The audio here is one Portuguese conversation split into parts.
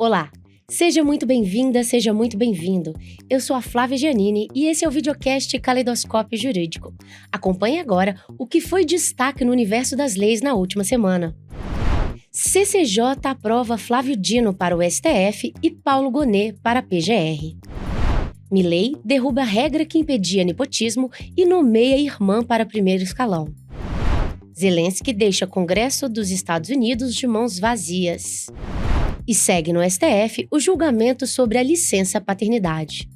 Olá, seja muito bem-vinda, seja muito bem-vindo. Eu sou a Flávia Giannini e esse é o videocast Caleidoscópio Jurídico. Acompanhe agora o que foi destaque no universo das leis na última semana. CCJ aprova Flávio Dino para o STF e Paulo Gonet para a PGR. Milei derruba a regra que impedia nepotismo e nomeia irmã para primeiro escalão. Zelensky deixa Congresso dos Estados Unidos de mãos vazias. E segue no STF o julgamento sobre a licença paternidade.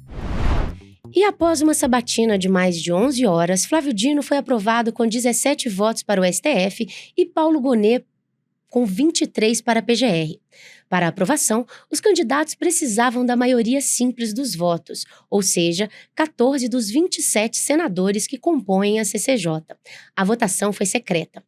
E após uma sabatina de mais de 11 horas, Flávio Dino foi aprovado com 17 votos para o STF e Paulo Gonet com 23 para a PGR. Para a aprovação, os candidatos precisavam da maioria simples dos votos, ou seja, 14 dos 27 senadores que compõem a CCJ. A votação foi secreta.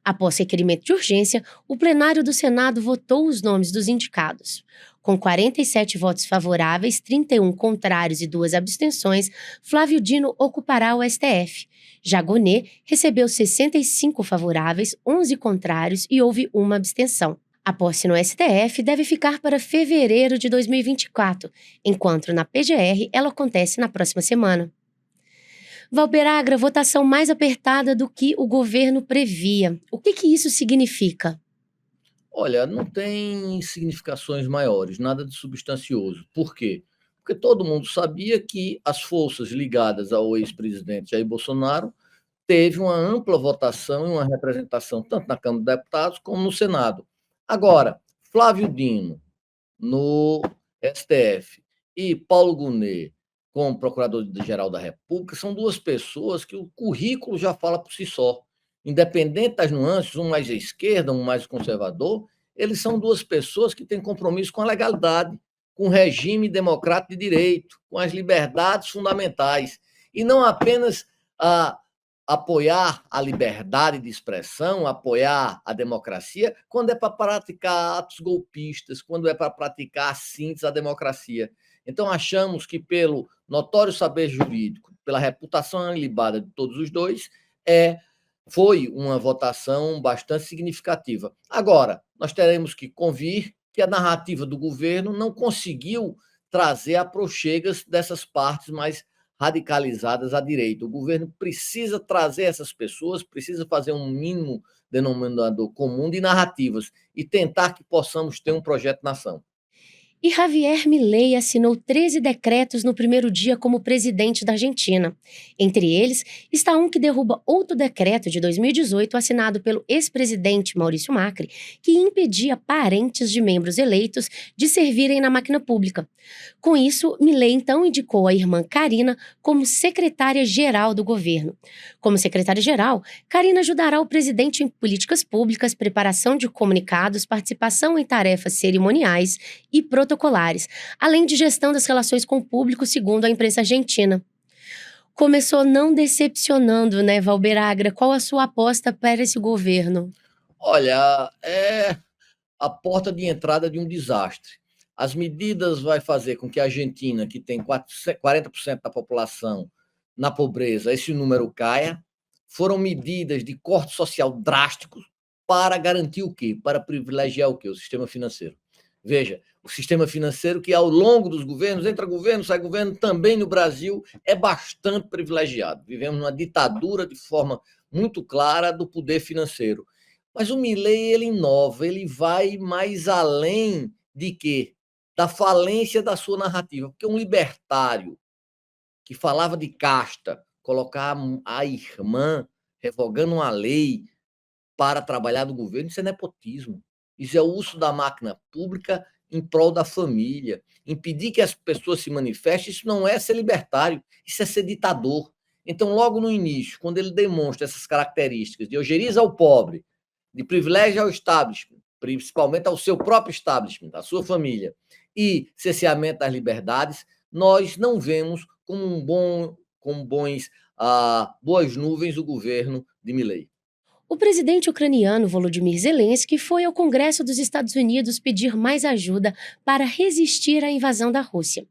Após requerimento de urgência, o plenário do Senado votou os nomes dos indicados. Com 47 votos favoráveis, 31 contrários e 2 abstenções, Flávio Dino ocupará o STF. Já Gonet recebeu 65 favoráveis, 11 contrários e houve uma abstenção. A posse no STF deve ficar para fevereiro de 2024, enquanto na PGR ela acontece na próxima semana. Valber-Agra, votação mais apertada do que o governo previa. O que isso significa? Olha, não tem significações maiores, nada de substancioso. Por quê? Porque todo mundo sabia que as forças ligadas ao ex-presidente Jair Bolsonaro teve uma ampla votação e uma representação tanto na Câmara dos Deputados como no Senado. Agora, Flávio Dino no STF e Paulo Gonet como Procurador-Geral da República são duas pessoas que o currículo já fala por si só. Independente das nuances, um mais à esquerda, um mais conservador, eles são duas pessoas que têm compromisso com a legalidade, com o regime democrático de direito, com as liberdades fundamentais, e não apenas apoiar a liberdade de expressão, apoiar a democracia, quando é para praticar atos golpistas, quando é para praticar síntese à democracia. Então, achamos que, pelo notório saber jurídico, pela reputação ilibada de todos os dois, foi uma votação bastante significativa. Agora, nós teremos que convir que a narrativa do governo não conseguiu trazer aproxegas dessas partes mais radicalizadas à direita. O governo precisa trazer essas pessoas, precisa fazer um mínimo denominador comum de narrativas e tentar que possamos ter um projeto nação. E Javier Milei assinou 13 decretos no primeiro dia como presidente da Argentina. Entre eles, está um que derruba outro decreto de 2018 assinado pelo ex-presidente Maurício Macri, que impedia parentes de membros eleitos de servirem na máquina pública. Com isso, Milei então indicou a irmã Karina como secretária-geral do governo. Como secretária-geral, Karina ajudará o presidente em políticas públicas, preparação de comunicados, participação em tarefas cerimoniais e protocolares, além de gestão das relações com o público, segundo a imprensa argentina. Começou não decepcionando, né, Valber-Agra? Qual a sua aposta para esse governo? Olha, é a porta de entrada de um desastre. As medidas vai fazer com que a Argentina, que tem 40% da população na pobreza, esse número caia. Foram medidas de corte social drásticos para garantir o quê? Para privilegiar o quê? O sistema financeiro. Veja, o sistema financeiro que ao longo dos governos, entra governo, sai governo, também no Brasil, é bastante privilegiado. Vivemos numa ditadura de forma muito clara do poder financeiro. Mas o Milei, ele inova, ele vai mais além de quê? Da falência da sua narrativa. Porque um libertário que falava de casta, colocar a irmã revogando uma lei para trabalhar no governo, isso é nepotismo. Isso é o uso da máquina pública em prol da família. Impedir que as pessoas se manifestem, isso não é ser libertário, isso é ser ditador. Então, logo no início, quando ele demonstra essas características de ojeriza ao pobre, de privilégio ao establishment, principalmente ao seu próprio establishment, à sua família, e cerceamento das liberdades, nós não vemos como boas nuvens o governo de Milei. O presidente ucraniano Volodymyr Zelensky foi ao Congresso dos Estados Unidos pedir mais ajuda para resistir à invasão da Rússia.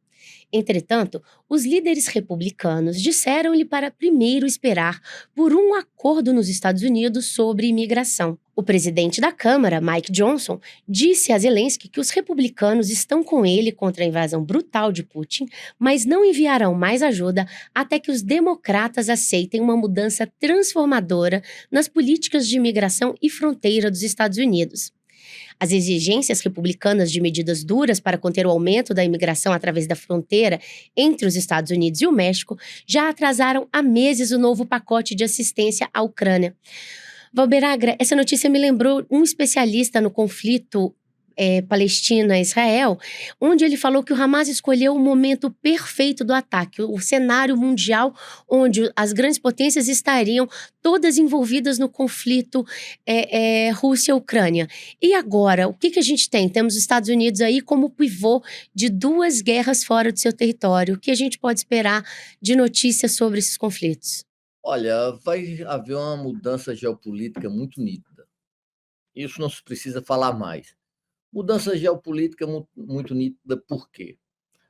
Entretanto, os líderes republicanos disseram-lhe para primeiro esperar por um acordo nos Estados Unidos sobre imigração. O presidente da Câmara, Mike Johnson, disse a Zelensky que os republicanos estão com ele contra a invasão brutal de Putin, mas não enviarão mais ajuda até que os democratas aceitem uma mudança transformadora nas políticas de imigração e fronteira dos Estados Unidos. As exigências republicanas de medidas duras para conter o aumento da imigração através da fronteira entre os Estados Unidos e o México já atrasaram há meses o novo pacote de assistência à Ucrânia. Valberagra, essa notícia me lembrou um especialista no conflito Palestina-Israel, onde ele falou que o Hamas escolheu o momento perfeito do ataque, o cenário mundial onde as grandes potências estariam todas envolvidas no conflito Rússia-Ucrânia. E agora, o que a gente tem? Temos os Estados Unidos aí como pivô de 2 guerras fora do seu território. O que a gente pode esperar de notícias sobre esses conflitos? Olha, vai haver uma mudança geopolítica muito nítida. Isso não se precisa falar mais. Mudança geopolítica muito nítida, por quê?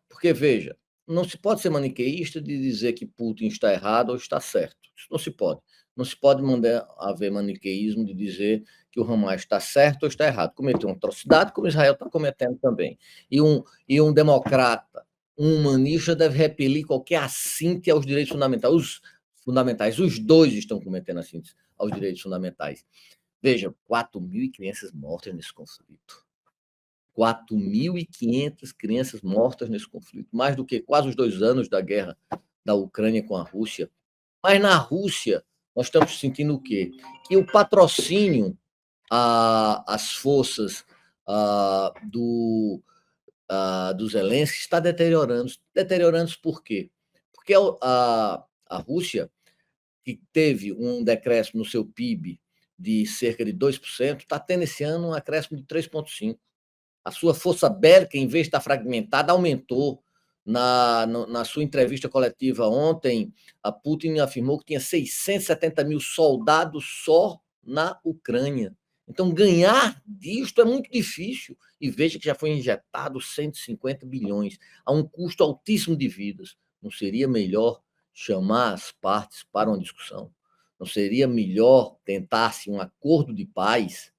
Porque, veja, não se pode ser maniqueísta de dizer que Putin está errado ou está certo. Isso não se pode. Não se pode mandar haver maniqueísmo de dizer que o Hamas está certo ou está errado. Cometeu uma atrocidade, como Israel está cometendo também. E um democrata, um humanista deve repelir qualquer assinte aos direitos fundamentais. Os dois estão cometendo assinte aos direitos fundamentais. Veja, 4.000 crianças mortas nesse conflito. 4.500 crianças mortas nesse conflito, mais do que quase os 2 anos da guerra da Ucrânia com a Rússia. Mas na Rússia, nós estamos sentindo o quê? Que o patrocínio às forças do Zelensky está deteriorando. Deteriorando por quê? Porque a Rússia, que teve um decréscimo no seu PIB de cerca de 2%, está tendo esse ano um acréscimo de 3,5%. A sua força bélica, em vez de estar fragmentada, aumentou. Na sua entrevista coletiva ontem, a Putin afirmou que tinha 670 mil soldados só na Ucrânia. Então, ganhar disto é muito difícil. E veja que já foi injetado 150 bilhões, a um custo altíssimo de vidas. Não seria melhor chamar as partes para uma discussão? Não seria melhor tentar-se um acordo de paz?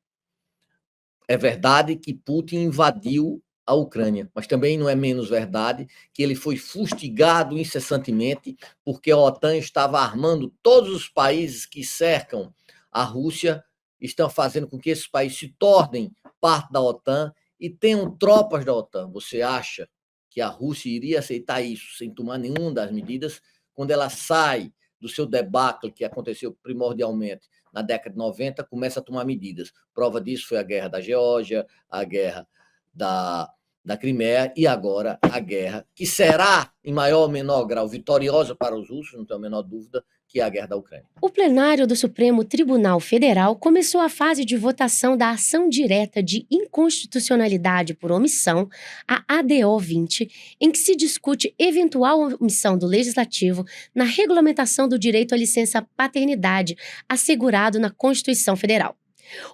É verdade que Putin invadiu a Ucrânia, mas também não é menos verdade que ele foi fustigado incessantemente porque a OTAN estava armando todos os países que cercam a Rússia, estão fazendo com que esses países se tornem parte da OTAN e tenham tropas da OTAN. Você acha que a Rússia iria aceitar isso sem tomar nenhuma das medidas? Quando ela sai do seu debacle que aconteceu primordialmente na década de 90, começa a tomar medidas. Prova disso foi a guerra da Geórgia, a guerra da Crimeia e agora a guerra, que será, em maior ou menor grau, vitoriosa para os russos, não tenho a menor dúvida, que é a guerra da Ucrânia. O plenário do Supremo Tribunal Federal começou a fase de votação da ação direta de inconstitucionalidade por omissão, a ADO 20, em que se discute eventual omissão do Legislativo na regulamentação do direito à licença paternidade assegurado na Constituição Federal.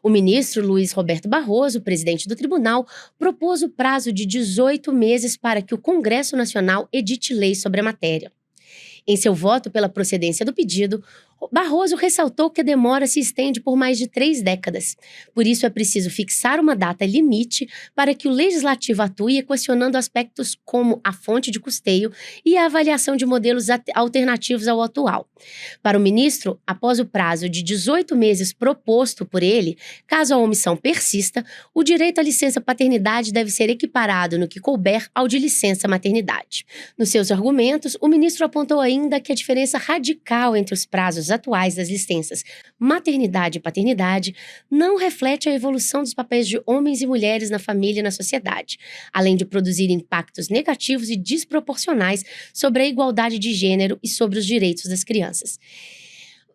O ministro Luiz Roberto Barroso, presidente do tribunal, propôs o prazo de 18 meses para que o Congresso Nacional edite lei sobre a matéria. Em seu voto pela procedência do pedido, Barroso ressaltou que a demora se estende por mais de 3 décadas. Por isso, é preciso fixar uma data limite para que o Legislativo atue equacionando aspectos como a fonte de custeio e a avaliação de modelos alternativos ao atual. Para o ministro, após o prazo de 18 meses proposto por ele, caso a omissão persista, o direito à licença paternidade deve ser equiparado no que couber ao de licença maternidade. Nos seus argumentos, o ministro apontou ainda que a diferença radical entre os prazos atuais das licenças maternidade e paternidade não reflete a evolução dos papéis de homens e mulheres na família e na sociedade, além de produzir impactos negativos e desproporcionais sobre a igualdade de gênero e sobre os direitos das crianças.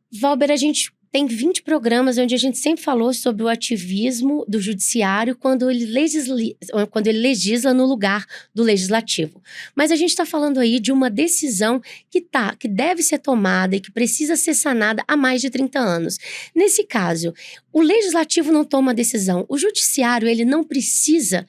Valber, a gente tem 20 programas onde a gente sempre falou sobre o ativismo do judiciário quando ele legisla no lugar do legislativo. Mas a gente está falando aí de uma decisão que deve ser tomada e que precisa ser sanada há mais de 30 anos. Nesse caso, o legislativo não toma a decisão, o judiciário ele não precisa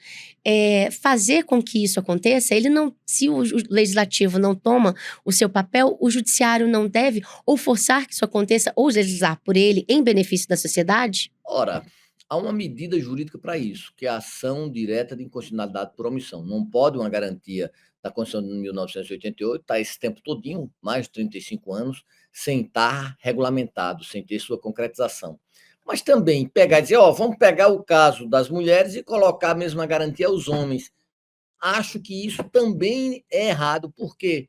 fazer com que isso aconteça, ele não, se o legislativo não toma o seu papel, o judiciário não deve ou forçar que isso aconteça ou legislar por ele em benefício da sociedade? Ora, há uma medida jurídica para isso, que é a ação direta de inconstitucionalidade por omissão. Não pode uma garantia da Constituição de 1988 estar esse tempo todinho, mais de 35 anos, sem estar regulamentado, sem ter sua concretização. Mas também pegar e dizer, vamos pegar o caso das mulheres e colocar a mesma garantia aos homens. Acho que isso também é errado. Por quê?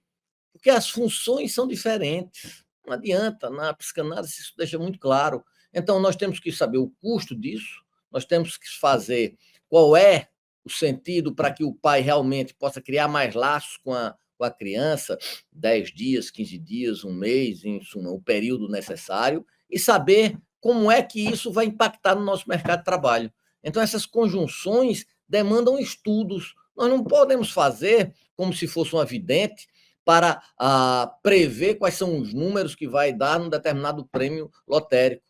Porque as funções são diferentes. Não adianta, na psicanálise isso deixa muito claro. Então, nós temos que saber o custo disso, nós temos que fazer qual é o sentido para que o pai realmente possa criar mais laços com a criança, 10 dias, 15 dias, um mês, em suma, o período necessário, e saber como é que isso vai impactar no nosso mercado de trabalho. Então, essas conjunções demandam estudos. Nós não podemos fazer como se fosse uma vidente para prever quais são os números que vai dar num determinado prêmio lotérico.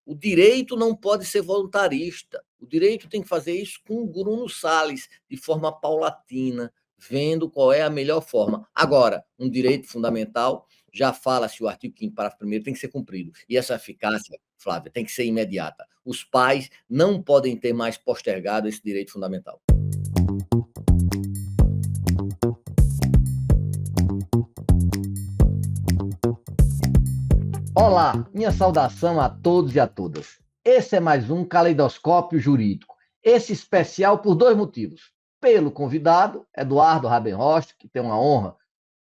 O direito não pode ser voluntarista. O direito tem que fazer isso com o Bruno Salles, de forma paulatina, vendo qual é a melhor forma. Agora, um direito fundamental, já fala-se o artigo 5º, parágrafo 1º, tem que ser cumprido. E essa eficácia, Flávia, tem que ser imediata. Os pais não podem ter mais postergado esse direito fundamental. Olá, minha saudação a todos e a todas. Esse é mais um Caleidoscópio Jurídico. Esse especial por 2 motivos. Pelo convidado, Eduardo Rabenrost, que tem uma honra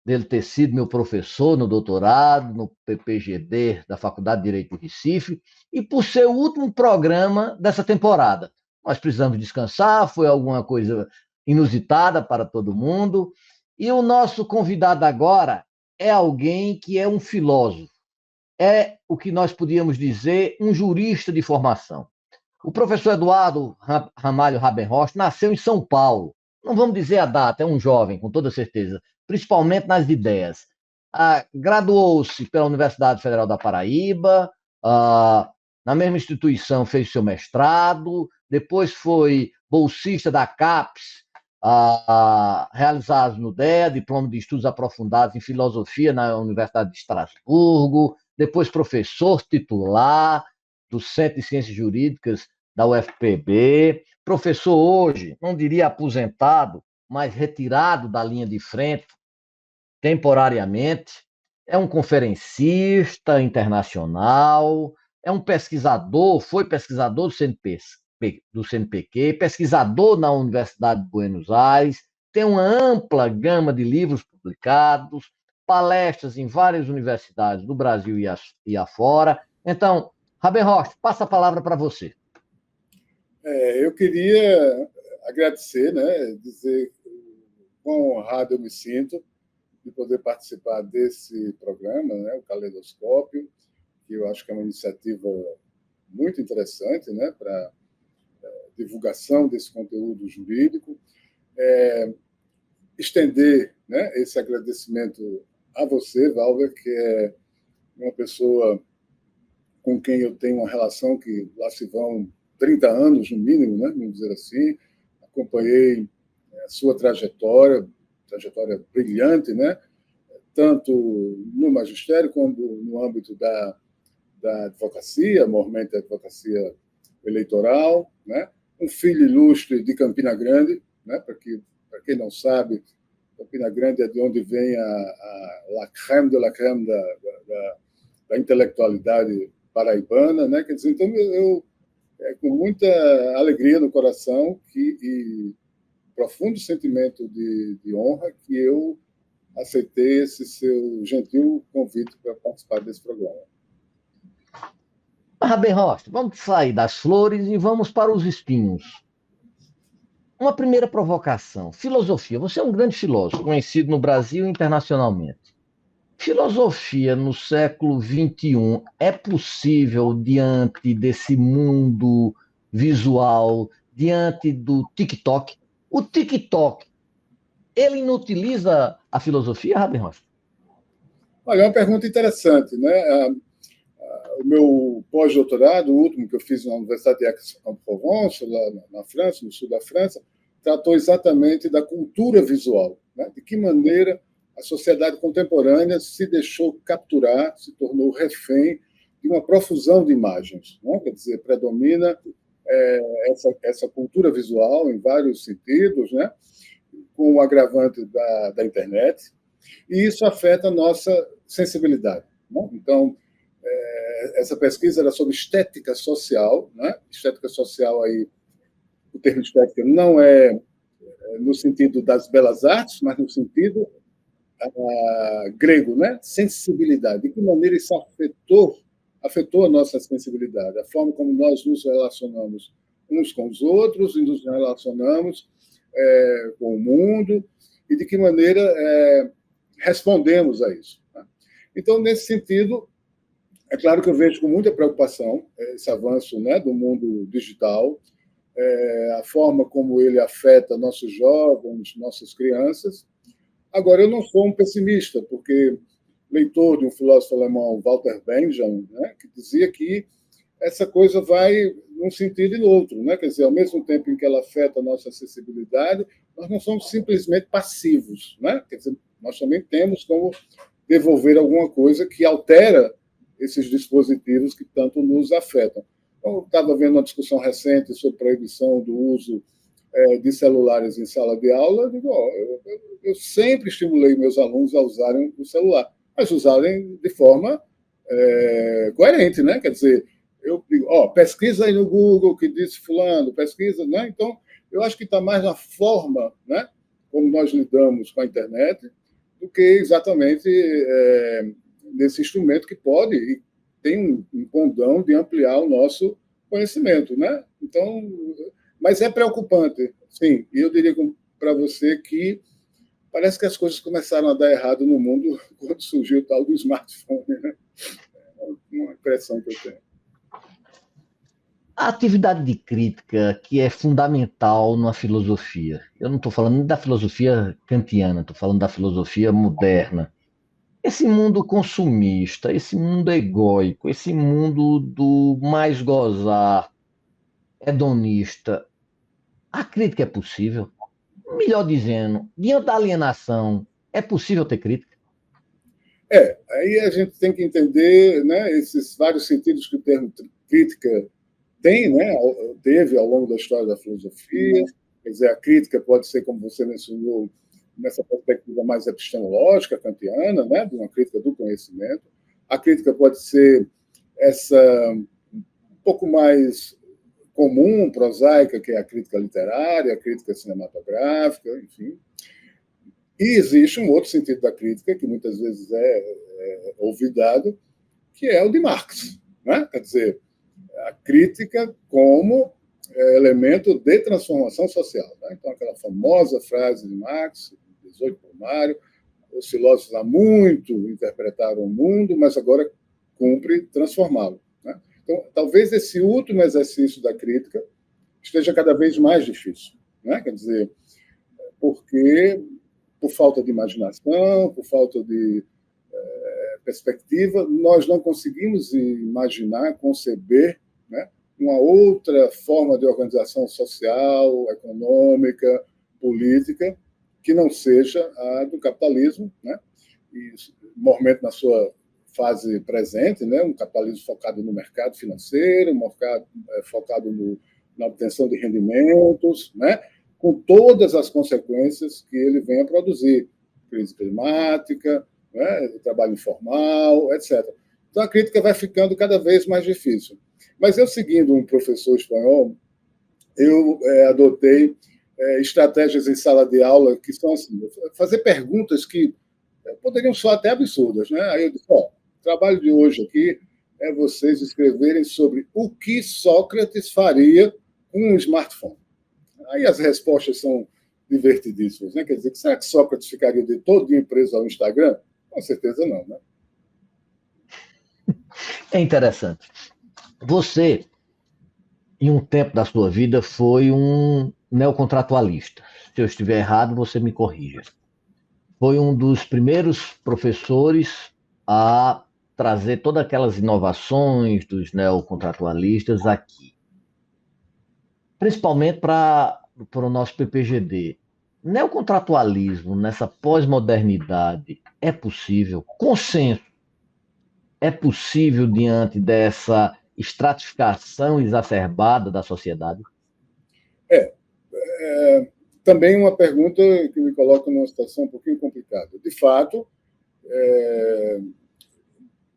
dele ter sido meu professor no doutorado, no PPGD da Faculdade de Direito do Recife, e por ser o último programa dessa temporada. Nós precisamos descansar, foi alguma coisa inusitada para todo mundo. E o nosso convidado agora é alguém que é um filósofo. É o que nós podíamos dizer um jurista de formação. O professor Eduardo Ramalho Rabenrost nasceu em São Paulo. Não vamos dizer a data, é um jovem, com toda certeza, principalmente nas ideias. Graduou-se pela Universidade Federal da Paraíba, na mesma instituição fez seu mestrado, depois foi bolsista da CAPES, realizado no DEA, Diploma de Estudos Aprofundados em Filosofia na Universidade de Estrasburgo, depois professor titular do Centro de Ciências Jurídicas da UFPB, professor hoje, não diria aposentado, mas retirado da linha de frente temporariamente, é um conferencista internacional, é um pesquisador, foi pesquisador do CNPq, pesquisador na Universidade de Buenos Aires, tem uma ampla gama de livros publicados, palestras em várias universidades do Brasil e afora. Então, Rabenrost, passa a palavra para você. Eu queria agradecer, né, dizer quão honrado eu me sinto de poder participar desse programa, né, o Caleidoscópio, que eu acho que é uma iniciativa muito interessante, né, para divulgação desse conteúdo jurídico. Estender, né, esse agradecimento a você, Valber, que é uma pessoa com quem eu tenho uma relação que lá se vão 30 anos, no mínimo, né, vamos dizer assim. Acompanhei a sua trajetória brilhante, né, tanto no magistério como no âmbito da advocacia, mormente a advocacia eleitoral, né, um filho ilustre de Campina Grande, né, para quem não sabe, Campina Grande é de onde vem a la crème de la crème da intelectualidade paraibana, né? Quer dizer, então eu com muita alegria no coração e profundo sentimento de honra que eu aceitei esse seu gentil convite para participar desse programa. Rabenrost, vamos sair das flores e vamos para os espinhos. Uma primeira provocação. Filosofia. Você é um grande filósofo, conhecido no Brasil e internacionalmente. Filosofia no século XXI é possível diante desse mundo visual, diante do TikTok? O TikTok, ele inutiliza a filosofia, Rabenrost? Olha, é uma pergunta interessante, né? O meu pós-doutorado, o último que eu fiz na Universidade de Aix-en-Provence, lá na França, no sul da França, tratou exatamente da cultura visual, né? De que maneira a sociedade contemporânea se deixou capturar, se tornou refém de uma profusão de imagens, né? Quer dizer, predomina essa cultura visual em vários sentidos, né? Com o agravante da internet, e isso afeta a nossa sensibilidade, né? Então, essa pesquisa era sobre estética social, né? Estética social, aí, o termo estética não é no sentido das belas artes, mas no sentido grego, né? Sensibilidade. De que maneira isso afetou a nossa sensibilidade, a forma como nós nos relacionamos uns com os outros e nos relacionamos com o mundo, e de que maneira respondemos a isso, né? Então, nesse sentido, é claro que eu vejo com muita preocupação esse avanço, né, do mundo digital, a forma como ele afeta nossos jovens, nossas crianças. Agora, eu não sou um pessimista, porque leitor de um filósofo alemão, Walter Benjamin, né, que dizia que essa coisa vai num sentido e no outro, né? Quer dizer, ao mesmo tempo em que ela afeta a nossa acessibilidade, nós não somos simplesmente passivos, né? Quer dizer, nós também temos como devolver alguma coisa que altera esses dispositivos que tanto nos afetam. Então, eu estava vendo uma discussão recente sobre proibição do uso de celulares em sala de aula. Eu digo, eu sempre estimulei meus alunos a usarem o celular, mas usarem de forma coerente, né? Quer dizer, eu digo, pesquisa aí no Google o que disse fulano, pesquisa, né? Então, eu acho que está mais na forma, né, como nós lidamos com a internet, do que exatamente nesse instrumento que pode e tem um condão de ampliar o nosso conhecimento, né? Então, mas é preocupante, sim. E eu diria para você que parece que as coisas começaram a dar errado no mundo quando surgiu o tal do smartphone, né? É uma impressão que eu tenho. A atividade de crítica que é fundamental na filosofia. Eu não estou falando nem da filosofia kantiana, estou falando da filosofia moderna. Esse mundo consumista, esse mundo egóico, esse mundo do mais gozar, hedonista, a crítica é possível? Melhor dizendo, diante da alienação, é possível ter crítica? Aí a gente tem que entender, né, esses vários sentidos que o termo crítica tem, né, teve ao longo da história da filosofia. Quer dizer, a crítica pode ser, como você mencionou, nessa perspectiva mais epistemológica, kantiana, né, de uma crítica do conhecimento. A crítica pode ser essa um pouco mais comum, prosaica, que é a crítica literária, a crítica cinematográfica, enfim. E existe um outro sentido da crítica, que muitas vezes é olvidado, que é o de Marx, né? Quer dizer, a crítica como elemento de transformação social, né? Então, aquela famosa frase de Marx, 18 Brumário, os filósofos há muito interpretaram o mundo, mas agora cumpre transformá-lo, né? Então, talvez esse último exercício da crítica esteja cada vez mais difícil, né? Quer dizer, porque por falta de imaginação, por falta de perspectiva, nós não conseguimos imaginar, conceber, né, uma outra forma de organização social, econômica, política, que não seja a do capitalismo, né? E, normalmente, na sua fase presente, né, um capitalismo focado no mercado financeiro, focado na obtenção de rendimentos, né, com todas as consequências que ele vem a produzir, crise climática, né, trabalho informal, etc. Então, a crítica vai ficando cada vez mais difícil. Mas eu, seguindo um professor espanhol, eu adotei estratégias em sala de aula que são assim, fazer perguntas que poderiam soar até absurdas, né? Aí eu disse, o trabalho de hoje aqui é vocês escreverem sobre o que Sócrates faria com um smartphone. Aí as respostas são divertidíssimas, né? Quer dizer, será que Sócrates ficaria de todo dia preso ao Instagram? Com certeza não, né? É interessante. Você, em um tempo da sua vida, foi um neocontratualista. Se eu estiver errado, você me corrija. Foi um dos primeiros professores a trazer todas aquelas inovações dos neocontratualistas aqui. Principalmente para para o nosso PPGD. Neocontratualismo nessa pós-modernidade é possível? Consenso é possível diante dessa estratificação exacerbada da sociedade? Também uma pergunta que me coloca numa situação um pouquinho complicada. De fato,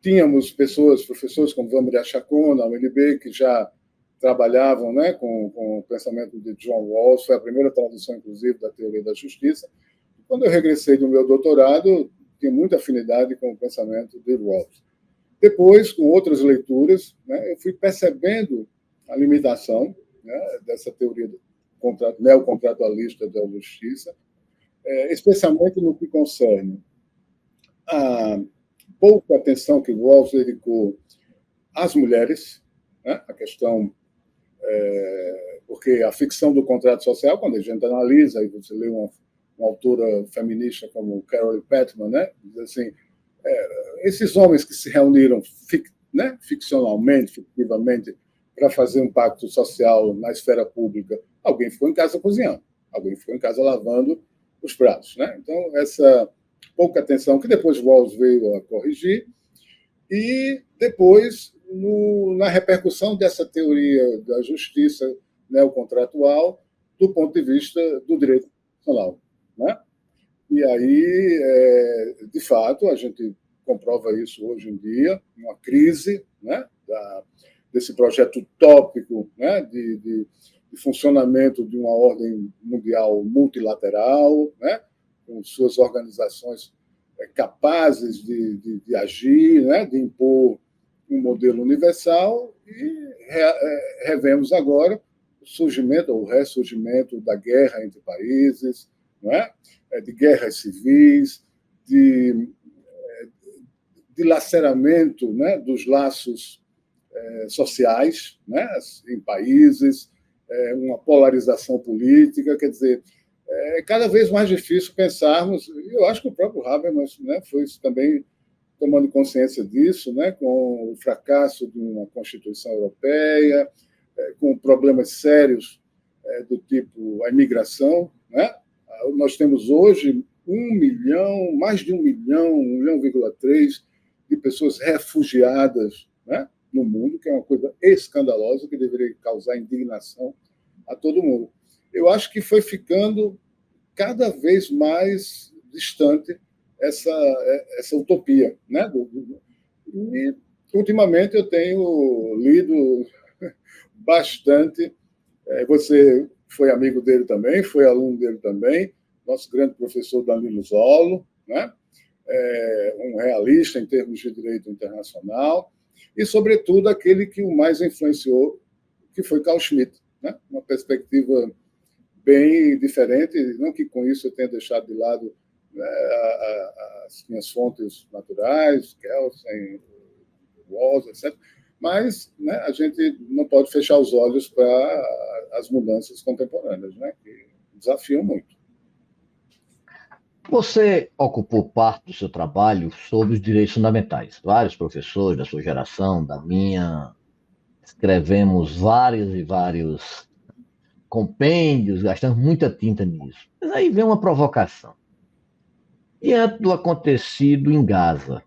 tínhamos professores como Vamria Chacon, na UNB, que já trabalhavam, né, com o pensamento de John Rawls, foi a primeira tradução, inclusive, da teoria da justiça. Quando eu regressei do meu doutorado, tinha muita afinidade com o pensamento de Rawls. Depois, com outras leituras, né, eu fui percebendo a limitação, né, dessa teoria neocontratualista da justiça, especialmente no que concerne a pouca atenção que Rawls dedicou às mulheres, né, a questão, porque a ficção do contrato social, quando a gente analisa, e você lê uma autora feminista como Carol Petman, né, diz assim, esses homens que se reuniram ficcionalmente, fictivamente, para fazer um pacto social na esfera pública, alguém ficou em casa cozinhando, alguém ficou em casa lavando os pratos. Né? Então, essa pouca atenção, que depois Rawls veio a corrigir, e depois, na repercussão dessa teoria da justiça neocontratual do ponto de vista do direito nacional. Né? E aí, de fato, a gente comprova isso hoje em dia, uma crise, né, desse projeto utópico, né, de funcionamento de uma ordem mundial multilateral, né, com suas organizações capazes de agir, né, de impor um modelo universal, e revemos agora o surgimento ou o ressurgimento da guerra entre países, não é? De guerras civis, de dilaceramento, né, dos laços sociais, né, em países, uma polarização política, quer dizer, é cada vez mais difícil pensarmos, eu acho que o próprio Habermas, né, foi também tomando consciência disso, né, com o fracasso de uma Constituição Europeia, com problemas sérios do tipo a imigração, né? Nós temos hoje 1 milhão, mais de 1 milhão, 1,3 milhão de pessoas refugiadas, né, no mundo, que é uma coisa escandalosa, que deveria causar indignação a todo mundo. Eu acho que foi ficando cada vez mais distante essa utopia. Né? E, ultimamente, eu tenho lido bastante. Você foi amigo dele também, foi aluno dele também, nosso grande professor Danilo Zollo, né? Um realista em termos de direito internacional, e, sobretudo, aquele que o mais influenciou, que foi Carl Schmitt, né? Uma perspectiva bem diferente, não que com isso eu tenha deixado de lado, né, as minhas fontes naturais, Kelsen, Rawls, etc., mas, né, a gente não pode fechar os olhos para as mudanças contemporâneas, né, que desafiam muito. Você ocupou parte do seu trabalho sobre os direitos fundamentais. Vários professores da sua geração, da minha, escrevemos vários e vários compêndios, gastamos muita tinta nisso. Mas aí vem uma provocação. Diante do acontecido em Gaza,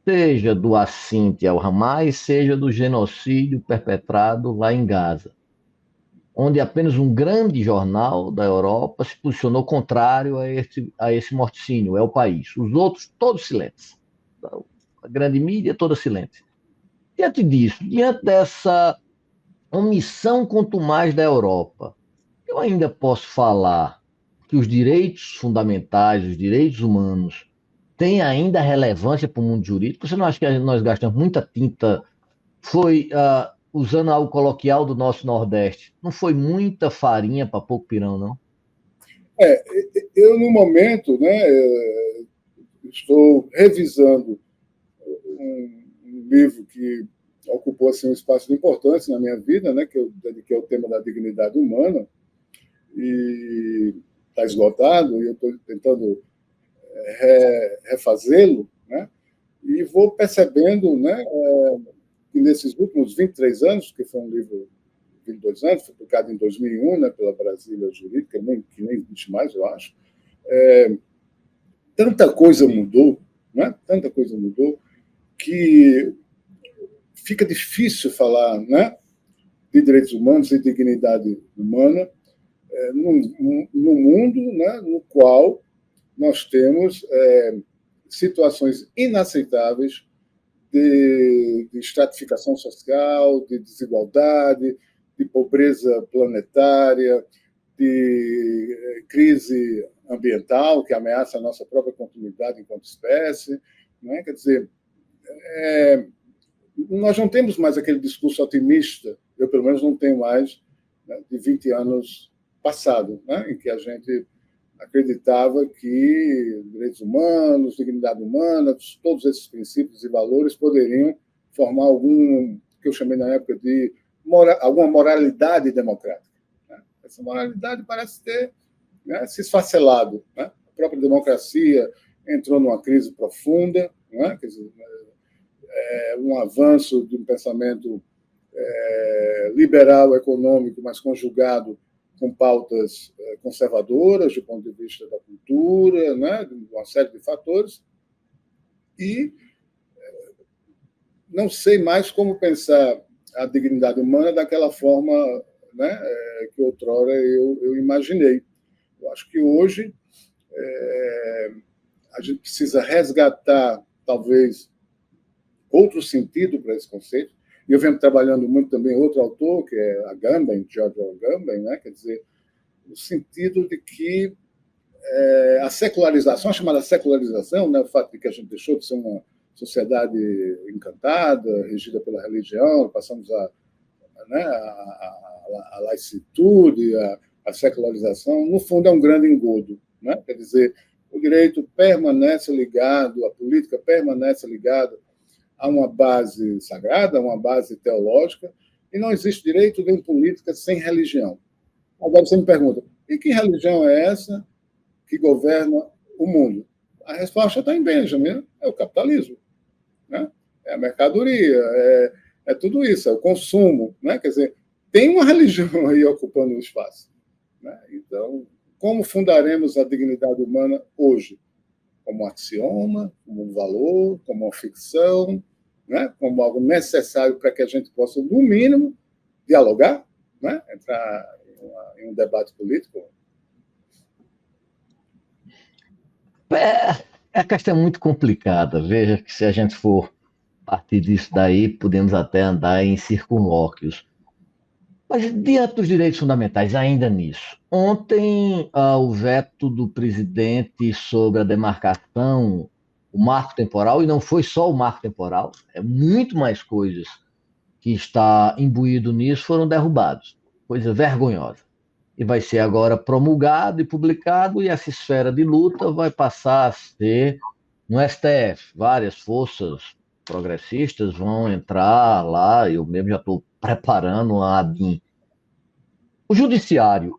seja do assinte ao Hamas, seja do genocídio perpetrado lá em Gaza, onde apenas um grande jornal da Europa se posicionou contrário a esse morticínio, é o País. Os outros, todos silentes. A grande mídia, toda silente. Diante disso, diante dessa omissão contumaz da Europa, eu ainda posso falar que os direitos fundamentais, os direitos humanos, têm ainda relevância para o mundo jurídico? Você não acha que nós gastamos muita tinta? Foi, usando algo coloquial do nosso Nordeste, não foi muita farinha para pouco pirão, não? Eu, no momento, né, estou revisando um livro que ocupou assim, um espaço de importância na minha vida, né, que eu dediquei ao tema da dignidade humana, e está esgotado, e eu estou tentando refazê-lo, né, e vou percebendo, né, que nesses últimos 23 anos, que foi um livro 22 anos, foi publicado em 2001, né, pela Brasília Jurídica, que nem existe mais, eu acho. Tanta coisa mudou, né? Tanta coisa mudou, que fica difícil falar, né, de direitos humanos e dignidade humana no mundo, né, no qual nós temos situações inaceitáveis de estratificação social, de desigualdade, de pobreza planetária, de crise ambiental que ameaça a nossa própria continuidade enquanto espécie. Né? Quer dizer, nós não temos mais aquele discurso otimista, eu pelo menos não tenho mais, né, de 20 anos passado, né, em que a gente acreditava que direitos humanos, dignidade humana, todos esses princípios e valores poderiam formar algum, que eu chamei na época de alguma moralidade democrática. Né? Essa moralidade parece ter, né, se esfacelado. Né? A própria democracia entrou numa crise profunda, né? Quer dizer, um avanço de um pensamento liberal econômico, mas conjugado com pautas conservadoras do ponto de vista da cultura, né, de uma série de fatores, e não sei mais como pensar a dignidade humana daquela forma, né, que outrora eu imaginei. Eu acho que hoje a gente precisa resgatar, talvez, outro sentido para esse conceito. E eu venho trabalhando muito também outro autor, que é Agamben, George Agamben, né? Quer dizer, o sentido de que a secularização, a chamada secularização, né? O fato de que a gente deixou de ser uma sociedade encantada, regida pela religião, passamos né, a laicitude, a secularização, no fundo é um grande engodo. Né? Quer dizer, o direito permanece ligado, a política permanece ligada a uma base sagrada, a uma base teológica, e não existe direito nem política sem religião. Agora você me pergunta, e que religião é essa que governa o mundo? A resposta está em Benjamin, é o capitalismo. Né? É a mercadoria, é tudo isso, é o consumo. Né? Quer dizer, tem uma religião aí ocupando o espaço. Né? Então, como fundaremos a dignidade humana hoje? Como um axioma, como um valor, como uma ficção, né? Como algo necessário para que a gente possa, no mínimo, dialogar, né? Entrar em um debate político. A questão é muito complicada. Veja que se a gente for partir disso daí, podemos até andar em circunlóquios. Mas diante dos direitos fundamentais, ainda nisso, ontem o veto do presidente sobre a demarcação, o marco temporal, e não foi só o marco temporal, é muito mais coisas que está imbuído nisso, foram derrubados. Coisa vergonhosa. E vai ser agora promulgado e publicado, e essa esfera de luta vai passar a ser no STF. Várias forças progressistas vão entrar lá, eu mesmo já estou preparando a ADIM. O judiciário,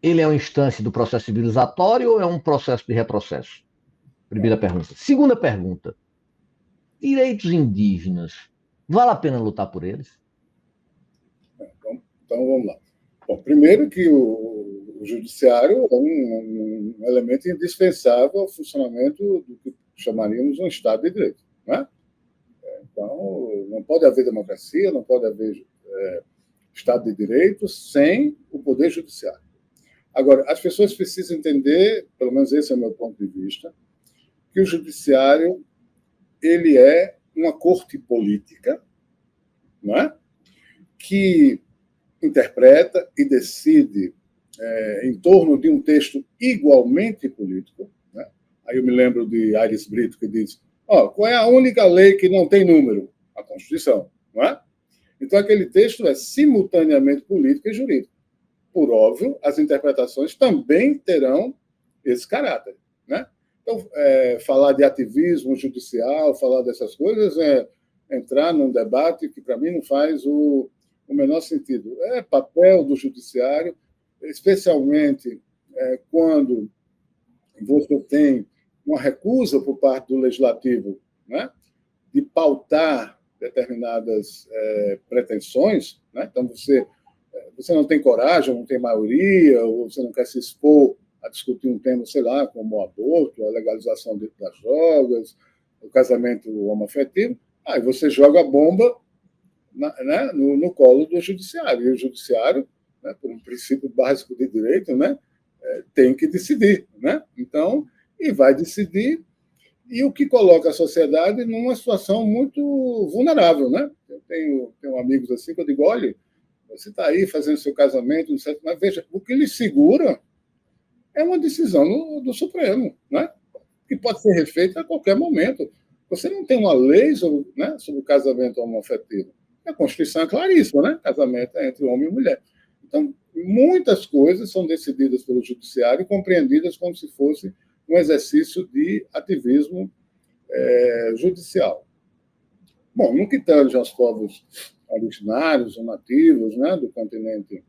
ele é uma instância do processo civilizatório ou é um processo de retrocesso? Primeira pergunta. Segunda pergunta. Direitos indígenas, vale a pena lutar por eles? Então vamos lá. Bom, primeiro que o judiciário é um elemento indispensável ao funcionamento do que chamaríamos um Estado de Direito. Né? Então, não pode haver democracia, não pode haver Estado de Direito sem o Poder Judiciário. Agora, as pessoas precisam entender, pelo menos esse é o meu ponto de vista, que o Judiciário ele é uma corte política, não é? Que interpreta e decide em torno de um texto igualmente político. Né? Aí eu me lembro de Aires Brito, que diz, qual é a única lei que não tem número? A Constituição. Não é? Então, aquele texto é simultaneamente político e jurídico. Por óbvio, as interpretações também terão esse caráter. Né? Então, falar de ativismo judicial, falar dessas coisas, é entrar num debate que, para mim, não faz o menor sentido. É papel do judiciário, especialmente quando você tem uma recusa por parte do legislativo, né, de pautar determinadas pretensões. Né? Então, você você não tem coragem, não tem maioria, ou você não quer se expor a discutir um tema, sei lá, como o aborto, a legalização das drogas, o casamento homoafetivo, aí você joga a bomba né, no colo do judiciário. E o judiciário, né, por um princípio básico de direito, né, tem que decidir. Né? Então, e vai decidir, e o que coloca a sociedade numa situação muito vulnerável. Né? Eu tenho amigos assim que eu digo, olha, você está aí fazendo seu casamento, mas veja, o que lhe segura é uma decisão do Supremo, né? Que pode ser refeita a qualquer momento. Você não tem uma lei sobre, né, sobre o casamento homoafetivo. A Constituição é claríssima, né? Casamento é entre homem e mulher. Então, muitas coisas são decididas pelo judiciário e compreendidas como se fosse um exercício de ativismo judicial. Bom, no que tange aos povos originários ou nativos, né, do continente,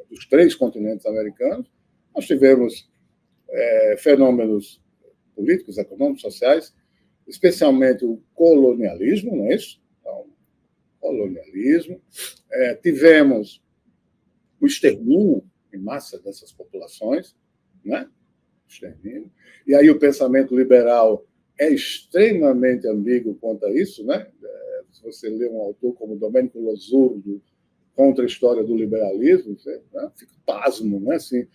dos 3 continentes americanos, nós tivemos fenômenos políticos, econômicos, sociais, especialmente o colonialismo, não é isso? Então, colonialismo. Tivemos o extermínio em massa dessas populações, né? Extermínio. E aí o pensamento liberal é extremamente ambíguo quanto a isso, né? Se você lê um autor como Domenico Losurdo, Contra a História do Liberalismo, você, né, fica pasmo, né? Assim,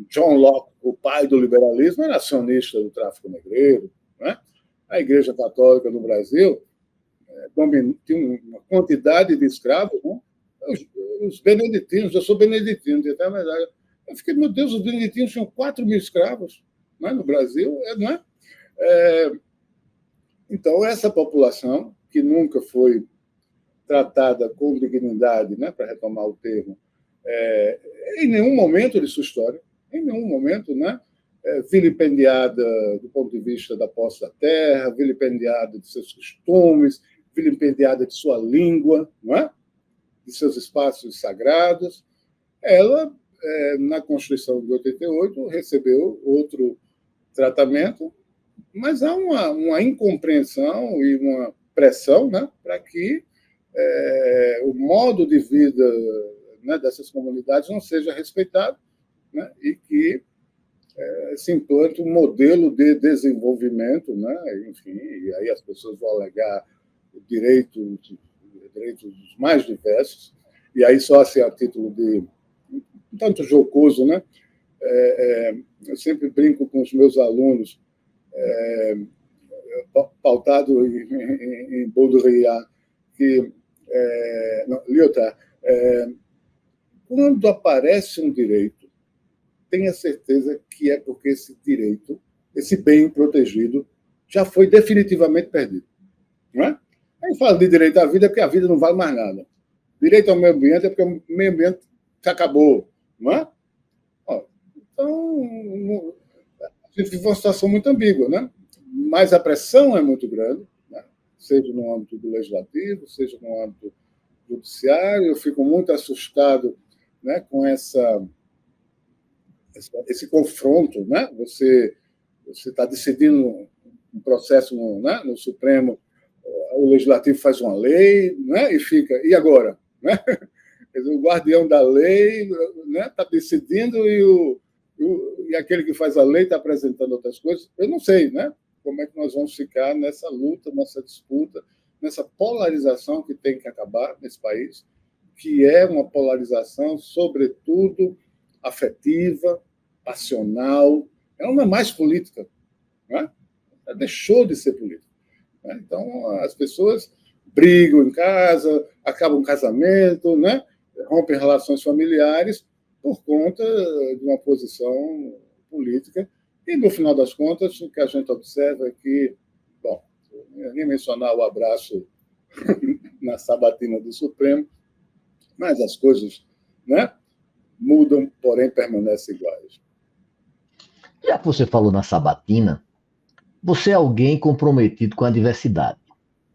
John Locke, o pai do liberalismo, era acionista do tráfico negreiro. Né? A Igreja Católica no Brasil tinha uma quantidade de escravos. Né? Os beneditinos, eu sou beneditino, até verdade. Eu fiquei, meu Deus, os beneditinos tinham 4.000 escravos, né, no Brasil. Não é? Então, essa população, que nunca foi tratada com dignidade, né, para retomar o termo, em nenhum momento de sua história, em nenhum momento, né, vilipendiada do ponto de vista da posse da terra, vilipendiada de seus costumes, vilipendiada de sua língua, não é? De seus espaços sagrados. Ela, na Constituição de 88, recebeu outro tratamento, mas há uma incompreensão e uma pressão, né, para que o modo de vida, né, dessas comunidades não seja respeitado, né, e que se implante um modelo de desenvolvimento, né, enfim, e aí as pessoas vão alegar direitos mais diversos, e aí só assim, a título de um tanto jocoso, né, eu sempre brinco com os meus alunos, pautado em Baudrillard, que Lyotard, quando aparece um direito, tenha certeza que é porque esse direito, esse bem protegido, já foi definitivamente perdido. Não é? Aí fala de direito à vida porque a vida não vale mais nada. Direito ao meio ambiente é porque o meio ambiente se acabou. Não é? Então, a gente vive uma situação muito ambígua, né? Mas a pressão é muito grande, né? Seja no âmbito do legislativo, seja no âmbito judiciário. Eu fico muito assustado, né, com esse confronto, né? Você está decidindo um processo no Supremo, o Legislativo faz uma lei, né? E fica, e agora? Né? O guardião da lei, né, está decidindo e aquele que faz a lei está apresentando outras coisas. Eu não sei, né? Como é que nós vamos ficar nessa luta, nessa disputa, nessa polarização que tem que acabar nesse país, que é uma polarização, sobretudo, afetiva, passional. Ela não é mais política. Né? Ela deixou de ser política. Né? Então, as pessoas brigam em casa, acabam o casamento, né? Rompem relações familiares por conta de uma posição política. E, no final das contas, o que a gente observa é que, bom, nem mencionar o abraço na sabatina do Supremo, mas as coisas, né, mudam, porém permanecem iguais. Já que você falou na sabatina, você é alguém comprometido com a diversidade.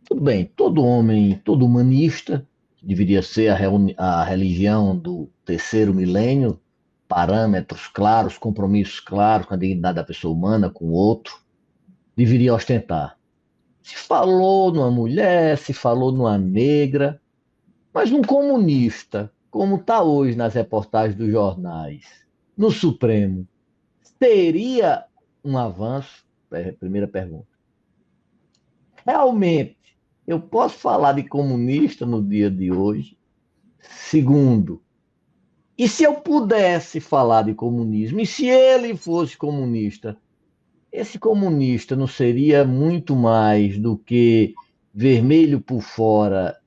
Tudo bem, todo homem, todo humanista, que deveria ser a religião do terceiro milênio, parâmetros claros, compromissos claros com a dignidade da pessoa humana, com o outro, deveria ostentar. Se falou numa mulher, se falou numa negra, mas um comunista como está hoje nas reportagens dos jornais, no Supremo, teria um avanço? Primeira pergunta. Realmente, eu posso falar de comunista no dia de hoje? Segundo, e se eu pudesse falar de comunismo, e se ele fosse comunista, esse comunista não seria muito mais do que vermelho por fora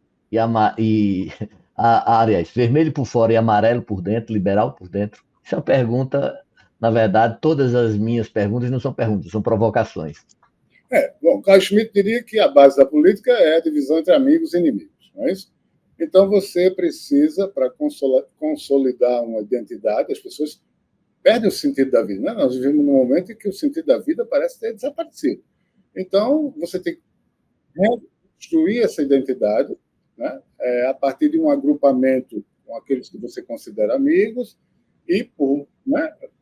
aliás, vermelho por fora e amarelo por dentro, liberal por dentro? Essa é uma pergunta, na verdade, todas as minhas perguntas não são perguntas, são provocações. Bom, Carl Schmitt diria que a base da política é a divisão entre amigos e inimigos, não é isso? Então, você precisa, para consolidar uma identidade, as pessoas perdem o sentido da vida. Né? Nós vivemos num momento em que o sentido da vida parece ter desaparecido. Então, você tem que reconstruir essa identidade, né? A partir de um agrupamento com aqueles que você considera amigos e, por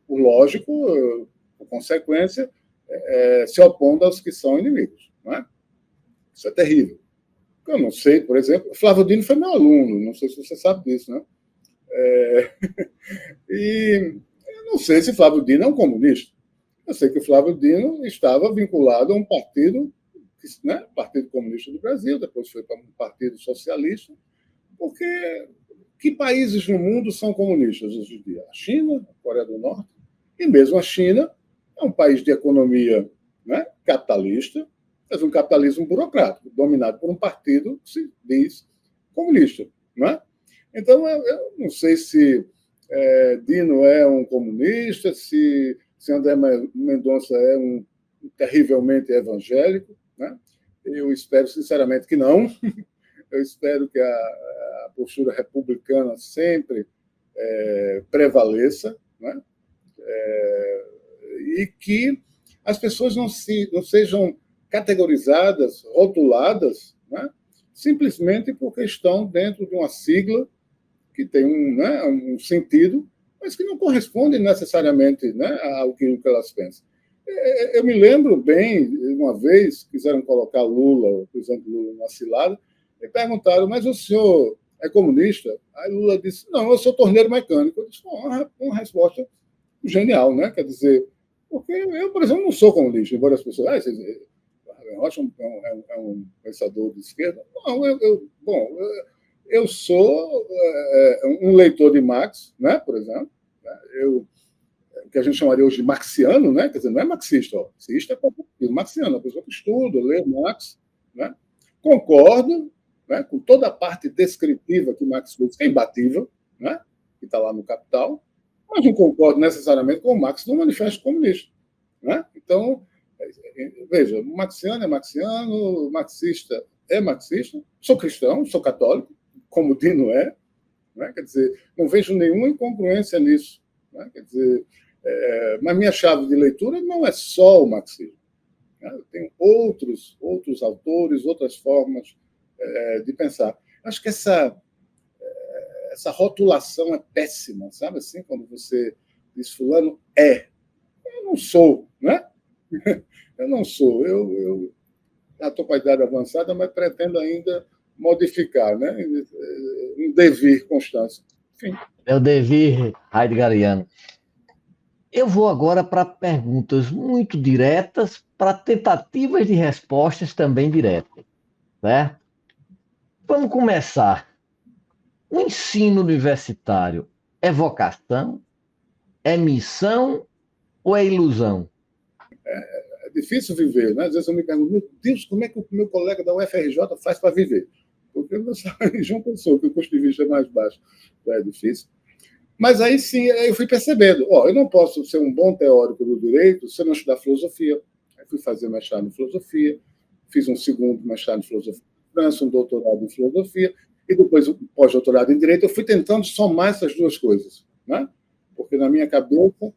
lógico, por consequência, se opondo aos que são inimigos. Né? Isso é terrível. Eu não sei, por exemplo, Flávio Dino foi meu aluno, não sei se você sabe disso, né? E eu não sei se Flávio Dino é um comunista. Eu sei que o Flávio Dino estava vinculado a um partido, né? Partido Comunista do Brasil, depois foi para um partido socialista, porque que países no mundo são comunistas hoje em dia? A China, a Coreia do Norte, e mesmo a China é um país de economia, né, capitalista, mas um capitalismo burocrático, dominado por um partido que se diz comunista. Né? Então, eu não sei se Dino é um comunista, se André Mendonça é um terrivelmente evangélico. Né? Eu espero, sinceramente, que não. Eu espero que a postura republicana sempre prevaleça, né? E que as pessoas não sejam categorizadas, rotuladas, né? Simplesmente porque estão dentro de uma sigla que tem um sentido, mas que não corresponde necessariamente, né, ao que elas pensam. Eu me lembro bem, uma vez, quiseram colocar Lula, o presidente Lula, numa cilada, e perguntaram, mas o senhor é comunista? Aí Lula disse, não, eu sou torneiro mecânico. Eu disse, uma resposta genial, né? Quer dizer, porque eu, por exemplo, não sou comunista, embora as pessoas... Rocha é um pensador de esquerda. Não, eu sou um leitor de Marx, né, por exemplo. O que a gente chamaria hoje de marxiano, né? Quer dizer, não é marxista. Marxista é marxiano, a pessoa que estuda, lê Marx. Né? Concordo, né, com toda a parte descritiva que Marx fez, que é imbatível, né, que está lá no Capital, mas não concordo necessariamente com o Marx no Manifesto Comunista. Né? Então, veja, marxiano é marxiano, marxista é marxista, sou cristão, sou católico, como Dino é, né? Quer dizer, não vejo nenhuma incongruência nisso. Né? Quer dizer, mas minha chave de leitura não é só o marxismo. Né? Eu tenho outros autores, outras formas de pensar. Acho que essa rotulação é péssima, sabe assim, quando você diz fulano eu não sou, né? Eu não sou. Eu já estou com a idade avançada, mas pretendo ainda modificar, né? Um devir constante. Enfim. É o devir heideggeriano. Eu vou agora para perguntas muito diretas, para tentativas de respostas também diretas. Né? Vamos começar. O ensino universitário é vocação, é missão ou é ilusão? É difícil viver, né? Às vezes eu me pergunto, meu Deus, como é que o meu colega da UFRJ faz para viver? Porque João Pessoa, que o custo de vida é mais baixo, é difícil. Mas aí sim, eu fui percebendo, eu não posso ser um bom teórico do direito se eu não estudar filosofia. Aí fui fazer mestrado em filosofia, fiz um segundo mestrado em filosofia na França, um doutorado em filosofia, e depois um pós-doutorado em direito. Eu fui tentando somar essas duas coisas, né? Porque na minha cabeça,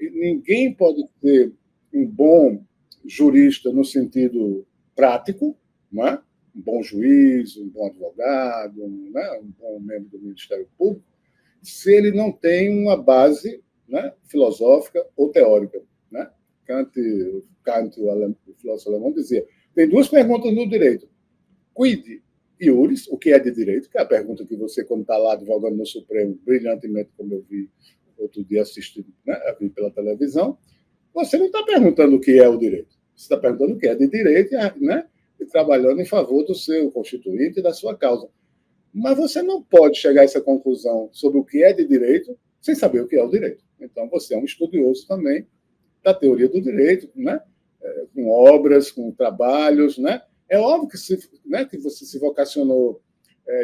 ninguém pode ser um bom jurista no sentido prático, não é? Um bom juiz, um bom advogado, né? Um bom membro do Ministério Público, se ele não tem uma base, né, filosófica ou teórica. Né? Kant, o filósofo alemão, dizia, tem duas perguntas no direito. Quid iuris, o que é de direito, que é a pergunta que você, quando está lá advogando no Supremo, brilhantemente, como eu vi outro dia assistindo, né, vi pela televisão, você não está perguntando o que é o direito. Você está perguntando o que é de direito, né, e trabalhando em favor do seu constituinte e da sua causa. Mas você não pode chegar a essa conclusão sobre o que é de direito sem saber o que é o direito. Então, você é um estudioso também da teoria do direito, né? Com obras, com trabalhos. Né? É óbvio que você se vocacionou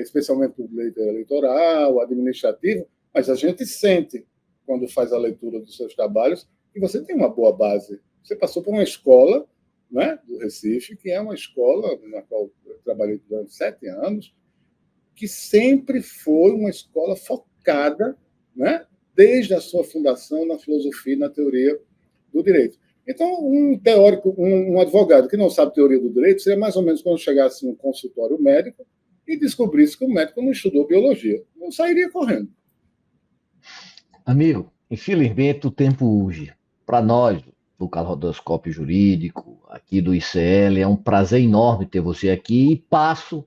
especialmente para o direito eleitoral, administrativo, mas a gente sente, quando faz a leitura dos seus trabalhos, que você tem uma boa base. Você passou por uma escola, né, do Recife, que é uma escola na qual eu trabalhei durante 7 anos, que sempre foi uma escola focada, né, desde a sua fundação na filosofia e na teoria do direito. Então, um teórico, um advogado que não sabe teoria do direito, seria mais ou menos quando chegasse no consultório médico e descobrisse que o médico não estudou biologia. Não sairia correndo. Amigo, infelizmente o tempo urge. Para nós, do Caleidoscópio Jurídico, aqui do ICL, é um prazer enorme ter você aqui e passo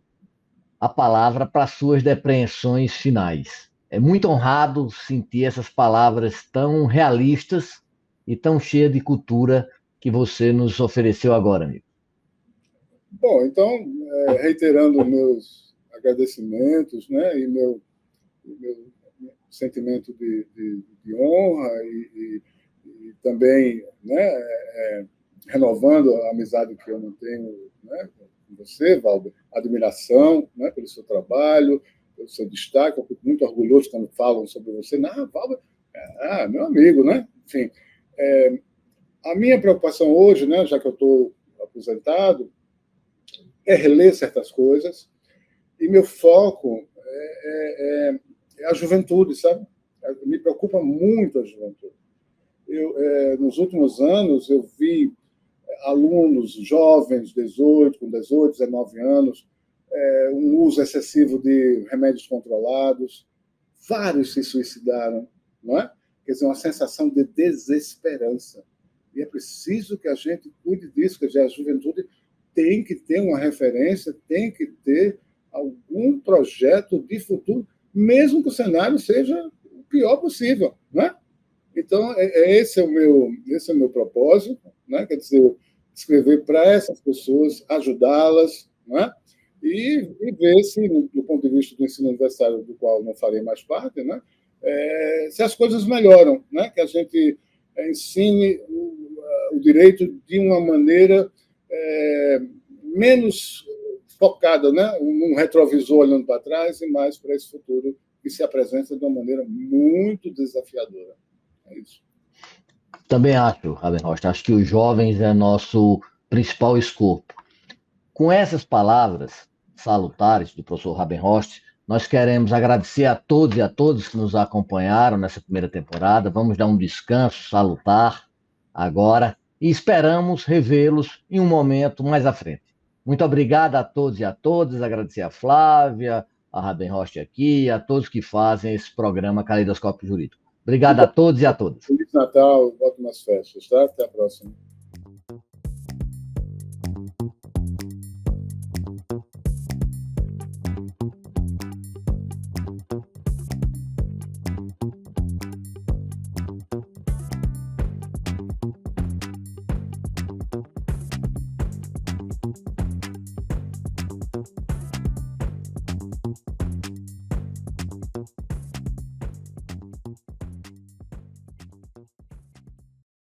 a palavra para suas depreensões finais. É muito honrado sentir essas palavras tão realistas e tão cheias de cultura que você nos ofereceu agora, amigo. Bom, então, reiterando meus agradecimentos, né, e meu sentimento de honra e também, né, renovando a amizade que eu mantenho, né, com você, Valber, admiração, né, pelo seu trabalho, pelo seu destaque. Eu fico muito orgulhoso quando falam sobre você. Não, Valber, meu amigo, né? Enfim, a minha preocupação hoje, né, já que eu estou aposentado, é reler certas coisas, e meu foco é a juventude, sabe? Me preocupa muito a juventude. Nos últimos anos, eu vi alunos jovens, com 18, 19 anos, um uso excessivo de remédios controlados, vários se suicidaram, não é? Quer dizer, uma sensação de desesperança. E é preciso que a gente cuide disso, quer dizer, a juventude tem que ter uma referência, tem que ter algum projeto de futuro, mesmo que o cenário seja o pior possível, né? Então, esse é o meu propósito, né? Quer dizer, escrever para essas pessoas, ajudá-las, né? E ver se, do ponto de vista do ensino universitário, do qual não farei mais parte, né? Se as coisas melhoram, né? Que a gente ensine o direito de uma maneira menos focada, né? Um retrovisor olhando para trás e mais para esse futuro que se apresenta de uma maneira muito desafiadora. É isso. Também acho, Rabenhost, acho que os jovens é nosso principal escopo. Com essas palavras salutares do professor Rabenhost, nós queremos agradecer a todos e a todas que nos acompanharam nessa primeira temporada. Vamos dar um descanso salutar agora e esperamos revê-los em um momento mais à frente. Muito obrigado a todos e a todas, agradecer a Flávia, a Rabenhost aqui, a todos que fazem esse programa Caleidoscópio Jurídico. Obrigado a todos e a todas. Feliz Natal, ótimas festas, tá? Até a próxima.